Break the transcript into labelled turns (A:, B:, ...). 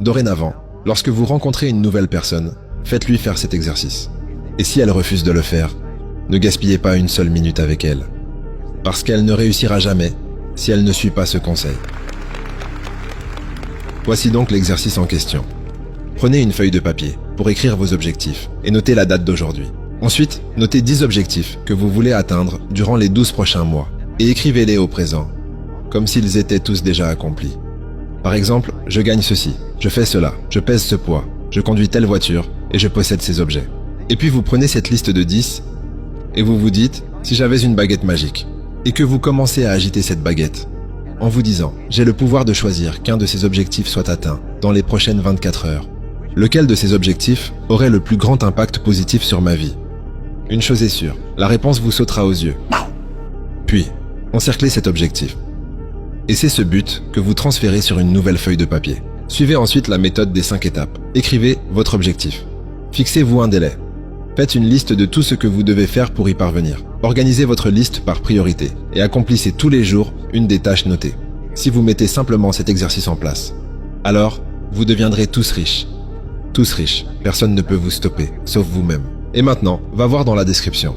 A: Dorénavant, lorsque vous rencontrez une nouvelle personne, faites-lui faire cet exercice. Et si elle refuse de le faire, ne gaspillez pas une seule minute avec elle. Parce qu'elle ne réussira jamais si elle ne suit pas ce conseil. Voici donc l'exercice en question. Prenez une feuille de papier pour écrire vos objectifs et notez la date d'aujourd'hui. Ensuite, notez 10 objectifs que vous voulez atteindre durant les 12 prochains mois et écrivez-les au présent, comme s'ils étaient tous déjà accomplis. Par exemple, je gagne ceci, je fais cela, je pèse ce poids, je conduis telle voiture et je possède ces objets. Et puis vous prenez cette liste de 10 et vous vous dites, si j'avais une baguette magique, et que vous commencez à agiter cette baguette, en vous disant, j'ai le pouvoir de choisir qu'un de ces objectifs soit atteint dans les prochaines 24 heures. Lequel de ces objectifs aurait le plus grand impact positif sur ma vie? Une chose est sûre, la réponse vous sautera aux yeux. Puis, encerclez cet objectif. Et c'est ce but que vous transférez sur une nouvelle feuille de papier. Suivez ensuite la méthode des 5 étapes. Écrivez votre objectif. Fixez-vous un délai. Faites une liste de tout ce que vous devez faire pour y parvenir. Organisez votre liste par priorité et accomplissez tous les jours une des tâches notées. Si vous mettez simplement cet exercice en place, alors vous deviendrez tous riches. Tous riches. Personne ne peut vous stopper, sauf vous-même. Et maintenant, va voir dans la description.